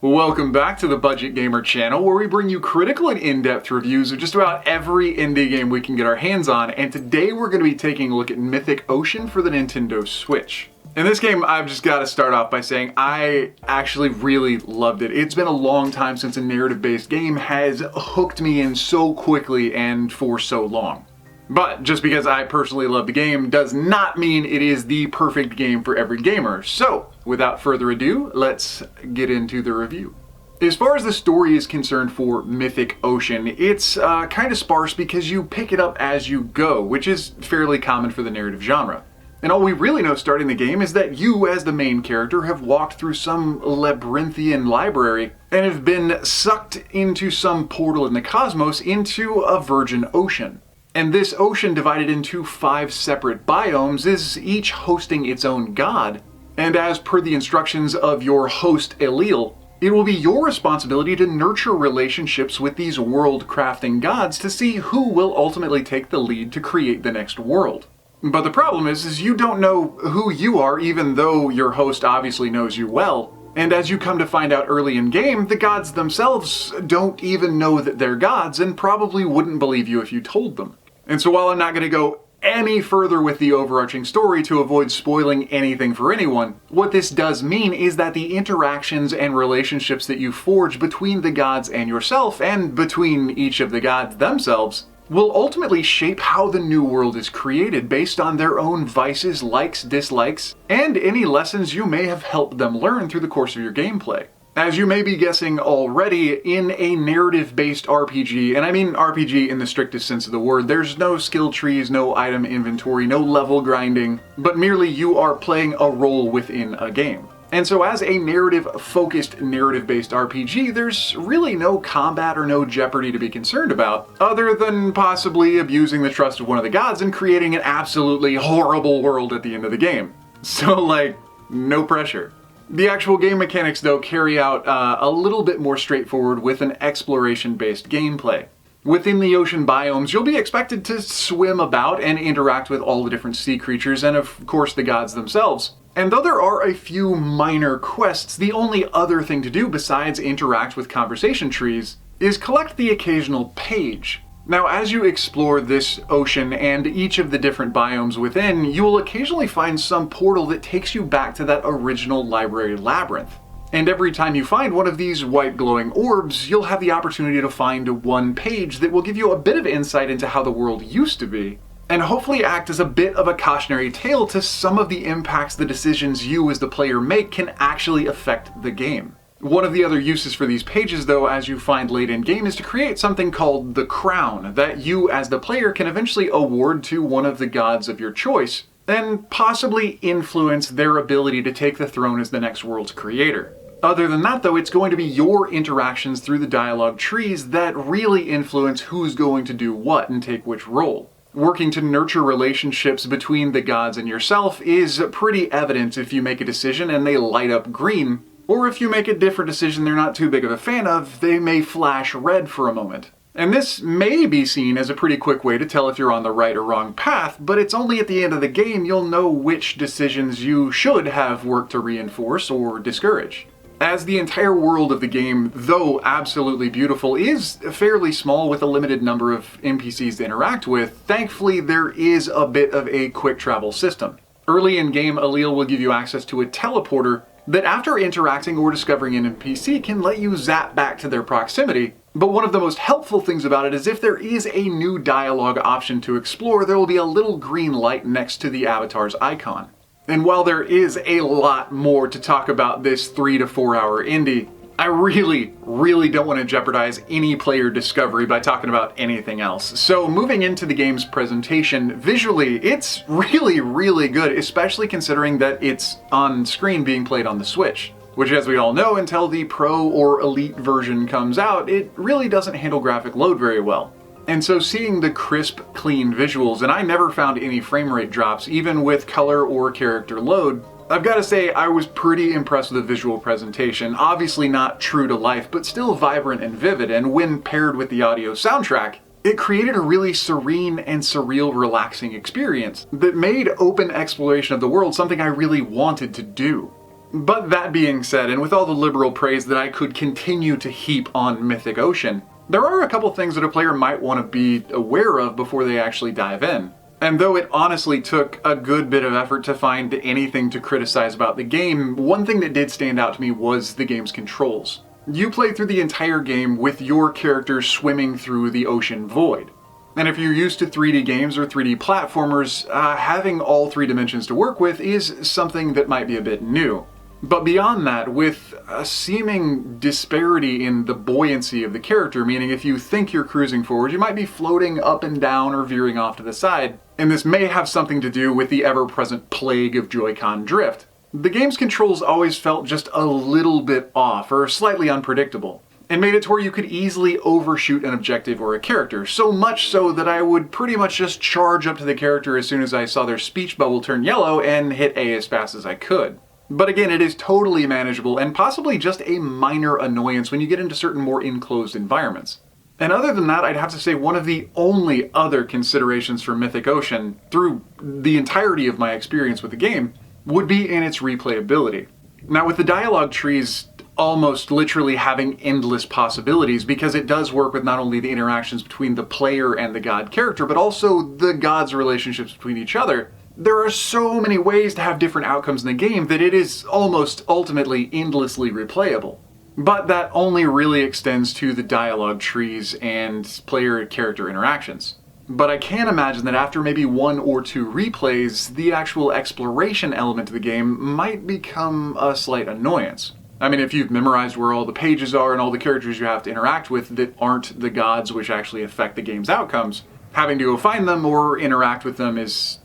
Welcome back to the Budget Gamer channel, where we bring you critical and in-depth reviews of just about every indie game we can get our hands on, and today we're going to be taking a look at Mythic Ocean for the Nintendo Switch. In this game, I've just got to start off by saying I actually really loved it. It's been a long time since a narrative-based game has hooked me in so quickly and for so long. But just because I personally love the game does not mean it is the perfect game for every gamer. So, without further ado, let's get into the review. As far as the story is concerned for Mythic Ocean, it's kind of sparse because you pick it up as you go, which is fairly common for the narrative genre. And all we really know starting the game is that you, as the main character, have walked through some labyrinthian library and have been sucked into some portal in the cosmos into a virgin ocean. And this ocean, divided into 5 separate biomes, is each hosting its own god. And as per the instructions of your host Elil, it will be your responsibility to nurture relationships with these world-crafting gods to see who will ultimately take the lead to create the next world. But the problem is you don't know who you are, even though your host obviously knows you well. And as you come to find out early in game, the gods themselves don't even know that they're gods and probably wouldn't believe you if you told them. And so while I'm not going to go any further with the overarching story to avoid spoiling anything for anyone, what this does mean is that the interactions and relationships that you forge between the gods and yourself, and between each of the gods themselves, will ultimately shape how the new world is created based on their own vices, likes, dislikes, and any lessons you may have helped them learn through the course of your gameplay. As you may be guessing already, in a narrative-based RPG, and I mean RPG in the strictest sense of the word, there's no skill trees, no item inventory, no level grinding, but merely you are playing a role within a game. And so as a narrative-focused, narrative-based RPG, there's really no combat or no jeopardy to be concerned about, other than possibly abusing the trust of one of the gods and creating an absolutely horrible world at the end of the game. So, no pressure. The actual game mechanics, though, carry out a little bit more straightforward with an exploration-based gameplay. Within the ocean biomes, you'll be expected to swim about and interact with all the different sea creatures and, of course, the gods themselves. And though there are a few minor quests, the only other thing to do besides interact with conversation trees is collect the occasional page. Now, as you explore this ocean and each of the different biomes within, you will occasionally find some portal that takes you back to that original library labyrinth. And every time you find one of these white glowing orbs, you'll have the opportunity to find one page that will give you a bit of insight into how the world used to be, and hopefully act as a bit of a cautionary tale to some of the impacts the decisions you as the player make can actually affect the game. One of the other uses for these pages, though, as you find late in game, is to create something called the crown that you as the player can eventually award to one of the gods of your choice, and possibly influence their ability to take the throne as the next world's creator. Other than that, though, it's going to be your interactions through the dialogue trees that really influence who's going to do what and take which role. Working to nurture relationships between the gods and yourself is pretty evident if you make a decision and they light up green, or if you make a different decision they're not too big of a fan of, they may flash red for a moment. And this may be seen as a pretty quick way to tell if you're on the right or wrong path, but it's only at the end of the game you'll know which decisions you should have worked to reinforce or discourage. As the entire world of the game, though absolutely beautiful, is fairly small with a limited number of NPCs to interact with, thankfully there is a bit of a quick travel system. Early in game, Elil will give you access to a teleporter that after interacting or discovering an NPC can let you zap back to their proximity. But one of the most helpful things about it is if there is a new dialogue option to explore, there will be a little green light next to the avatar's icon. And while there is a lot more to talk about this 3 to 4 hour indie, I really don't want to jeopardize any player discovery by talking about anything else. So moving into the game's presentation, visually it's really good, especially considering that it's on screen being played on the Switch, which, as we all know, until the Pro or Elite version comes out, it really doesn't handle graphic load very well. And so seeing the crisp, clean visuals, and I never found any frame rate drops, even with color or character load, I've got to say I was pretty impressed with the visual presentation. Obviously not true to life, but still vibrant and vivid, and when paired with the audio soundtrack, it created a really serene and surreal, relaxing experience that made open exploration of the world something I really wanted to do. But that being said, and with all the liberal praise that I could continue to heap on Mythic Ocean, there are a couple things that a player might want to be aware of before they actually dive in. And though it honestly took a good bit of effort to find anything to criticize about the game, one thing that did stand out to me was the game's controls. You play through the entire game with your character swimming through the ocean void. And if you're used to 3D games or 3D platformers, having all 3 dimensions to work with is something that might be a bit new. But beyond that, with a seeming disparity in the buoyancy of the character, meaning if you think you're cruising forward, you might be floating up and down or veering off to the side, and this may have something to do with the ever-present plague of Joy-Con drift. The game's controls always felt just a little bit off, or slightly unpredictable, and made it to where you could easily overshoot an objective or a character, so much so that I would pretty much just charge up to the character as soon as I saw their speech bubble turn yellow and hit A as fast as I could. But again, it is totally manageable and possibly just a minor annoyance when you get into certain more enclosed environments. And other than that, I'd have to say one of the only other considerations for Mythic Ocean, through the entirety of my experience with the game, would be in its replayability. Now, with the dialogue trees almost literally having endless possibilities, because it does work with not only the interactions between the player and the god character, but also the gods' relationships between each other, there are so many ways to have different outcomes in the game that it is almost ultimately endlessly replayable. But that only really extends to the dialogue trees and player-character interactions. But I can imagine that after maybe 1 or 2 replays, the actual exploration element of the game might become a slight annoyance. I mean, if you've memorized where all the pages are and all the characters you have to interact with that aren't the gods which actually affect the game's outcomes, having to go find them or interact with them is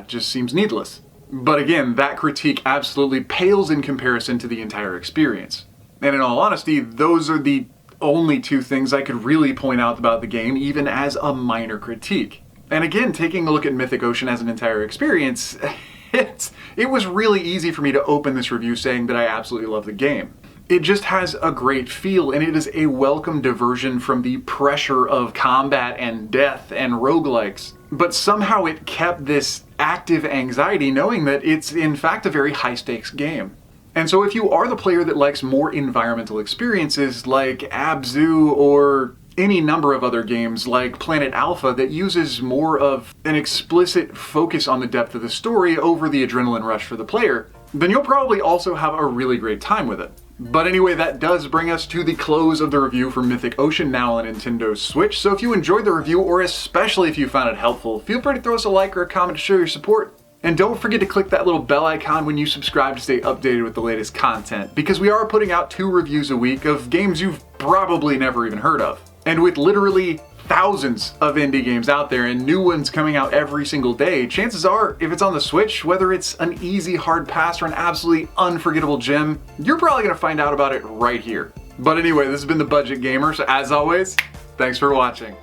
just seems needless. But again, that critique absolutely pales in comparison to the entire experience. And in all honesty, those are the only 2 things I could really point out about the game, even as a minor critique. And again, taking a look at Mythic Ocean as an entire experience, it was really easy for me to open this review saying that I absolutely love the game. It just has a great feel, and it is a welcome diversion from the pressure of combat and death and roguelikes. But somehow it kept this active anxiety knowing that it's in fact a very high-stakes game. And so if you are the player that likes more environmental experiences like Abzu or any number of other games like Planet Alpha that uses more of an explicit focus on the depth of the story over the adrenaline rush for the player, then you'll probably also have a really great time with it. But anyway, that does bring us to the close of the review for Mythic Ocean, now on Nintendo Switch. So if you enjoyed the review, or especially if you found it helpful, feel free to throw us a like or a comment to show your support. And don't forget to click that little bell icon when you subscribe to stay updated with the latest content, because we are putting out 2 reviews a week of games you've probably never even heard of. And with literally thousands of indie games out there and new ones coming out every single day, chances are, if it's on the Switch, whether it's an easy hard pass or an absolutely unforgettable gem, you're probably gonna find out about it right here. But anyway, this has been The Budget Gamer, so as always, thanks for watching.